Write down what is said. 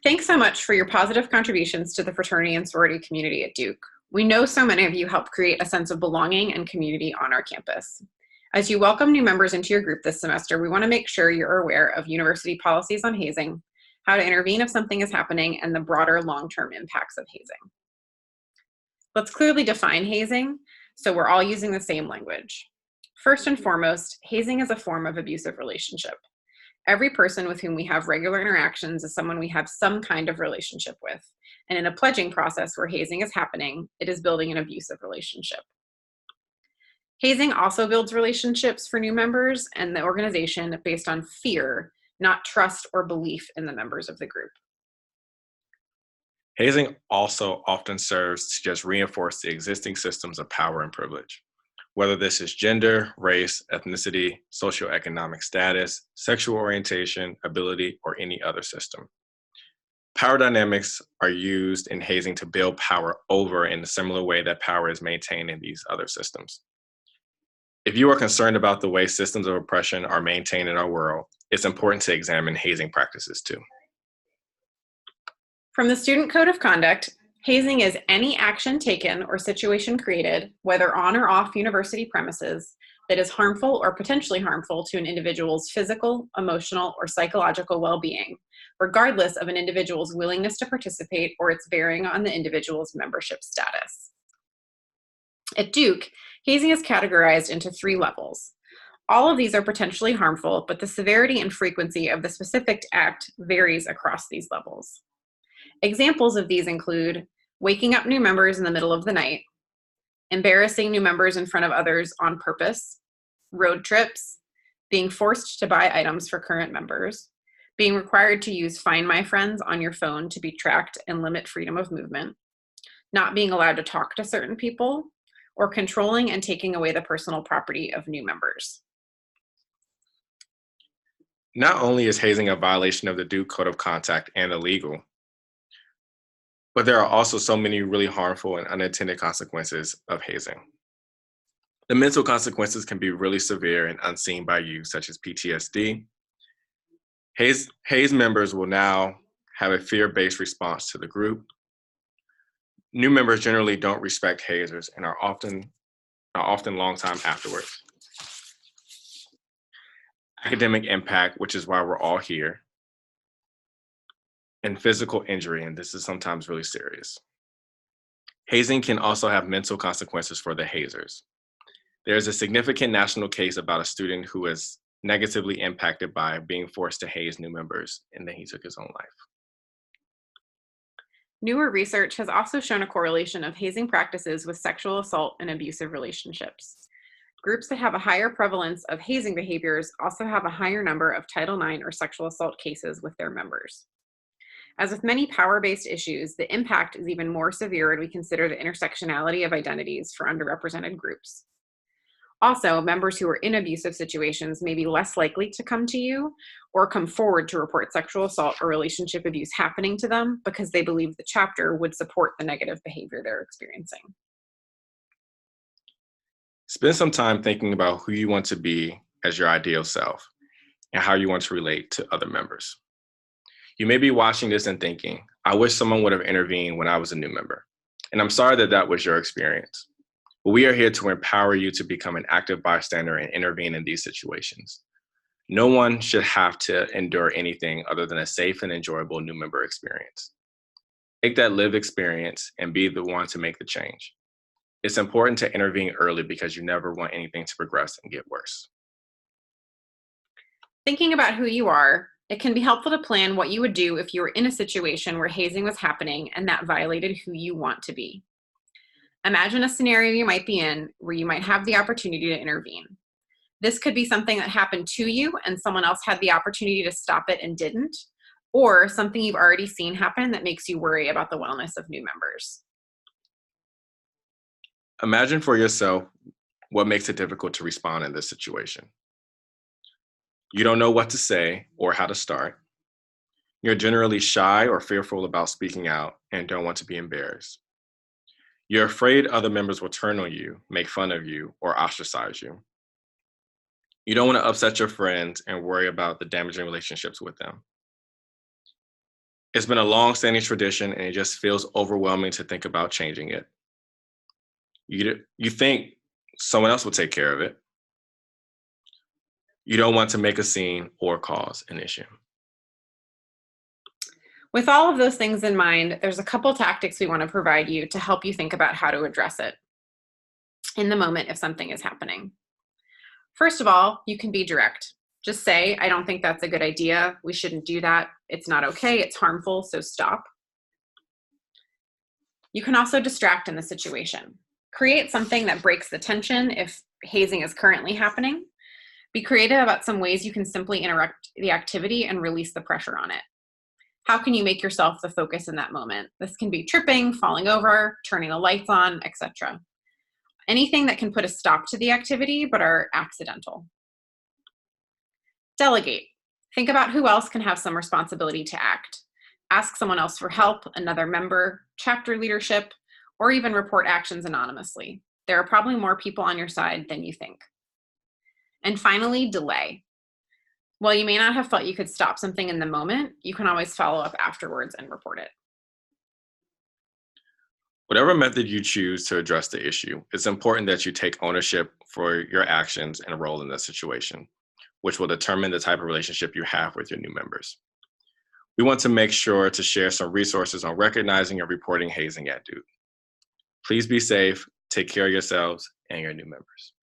Thanks so much for your positive contributions to the fraternity and sorority community at Duke. We know so many of you help create a sense of belonging and community on our campus. As you welcome new members into your group this semester, we want to make sure you're aware of university policies on hazing, how to intervene if something is happening, and the broader long-term impacts of hazing. Let's clearly define hazing so we're all using the same language. First and foremost, hazing is a form of abusive relationship. Every person with whom we have regular interactions is someone we have some kind of relationship with. And in a pledging process where hazing is happening, it is building an abusive relationship. Hazing also builds relationships for new members and the organization based on fear, not trust or belief in the members of the group. Hazing also often serves to just reinforce the existing systems of power and privilege, whether this is gender, race, ethnicity, socioeconomic status, sexual orientation, ability, or any other system. Power dynamics are used in hazing to build power over in a similar way that power is maintained in these other systems. If you are concerned about the way systems of oppression are maintained in our world, it's important to examine hazing practices too. From the Student Code of Conduct, hazing is any action taken or situation created, whether on or off university premises, that is harmful or potentially harmful to an individual's physical, emotional, or psychological well-being, regardless of an individual's willingness to participate or its bearing on the individual's membership status. At Duke, hazing is categorized into 3 levels. All of these are potentially harmful, but the severity and frequency of the specific act varies across these levels. Examples of these include waking up new members in the middle of the night, embarrassing new members in front of others on purpose, road trips, being forced to buy items for current members, being required to use Find My Friends on your phone to be tracked and limit freedom of movement, not being allowed to talk to certain people, or controlling and taking away the personal property of new members. Not only is hazing a violation of the Duke Code of Conduct and illegal, but there are also so many really harmful and unintended consequences of hazing. The mental consequences can be really severe and unseen by you, such as PTSD. Haze members will now have a fear-based response to the group. New members generally don't respect hazers and are often long time afterwards. Academic impact, which is why we're all here, and physical injury, and this is sometimes really serious. Hazing can also have mental consequences for the hazers. There is a significant national case about a student who was negatively impacted by being forced to haze new members, and then he took his own life. Newer research has also shown a correlation of hazing practices with sexual assault and abusive relationships. Groups that have a higher prevalence of hazing behaviors also have a higher number of Title IX or sexual assault cases with their members. As with many power-based issues, the impact is even more severe when we consider the intersectionality of identities for underrepresented groups. Also, members who are in abusive situations may be less likely to come to you or come forward to report sexual assault or relationship abuse happening to them because they believe the chapter would support the negative behavior they're experiencing. Spend some time thinking about who you want to be as your ideal self and how you want to relate to other members. You may be watching this and thinking, I wish someone would have intervened when I was a new member. And I'm sorry that that was your experience. But we are here to empower you to become an active bystander and intervene in these situations. No one should have to endure anything other than a safe and enjoyable new member experience. Take that lived experience and be the one to make the change. It's important to intervene early because you never want anything to progress and get worse. Thinking about who you are, it can be helpful to plan what you would do if you were in a situation where hazing was happening and that violated who you want to be. Imagine a scenario you might be in where you might have the opportunity to intervene. This could be something that happened to you and someone else had the opportunity to stop it and didn't, or something you've already seen happen that makes you worry about the wellness of new members. Imagine for yourself what makes it difficult to respond in this situation. You don't know what to say or how to start. You're generally shy or fearful about speaking out and don't want to be embarrassed. You're afraid other members will turn on you, make fun of you, or ostracize you. You don't want to upset your friends and worry about the damaging relationships with them. It's been a long-standing tradition, and it just feels overwhelming to think about changing it. You think someone else will take care of it. You don't want to make a scene or cause an issue. With all of those things in mind, there's a couple tactics we want to provide you to help you think about how to address it in the moment if something is happening. First of all, you can be direct. Just say, I don't think that's a good idea. We shouldn't do that. It's not okay. It's harmful, so stop. You can also distract in the situation. Create something that breaks the tension if hazing is currently happening. Be creative about some ways you can simply interrupt the activity and release the pressure on it. How can you make yourself the focus in that moment? This can be tripping, falling over, turning the lights on, etc. Anything that can put a stop to the activity but are accidental. Delegate. Think about who else can have some responsibility to act. Ask someone else for help, another member, chapter leadership, or even report actions anonymously. There are probably more people on your side than you think. And finally, delay. While you may not have felt you could stop something in the moment, you can always follow up afterwards and report it. Whatever method you choose to address the issue, it's important that you take ownership for your actions and role in the situation, which will determine the type of relationship you have with your new members. We want to make sure to share some resources on recognizing and reporting hazing at Duke. Please be safe, take care of yourselves and your new members.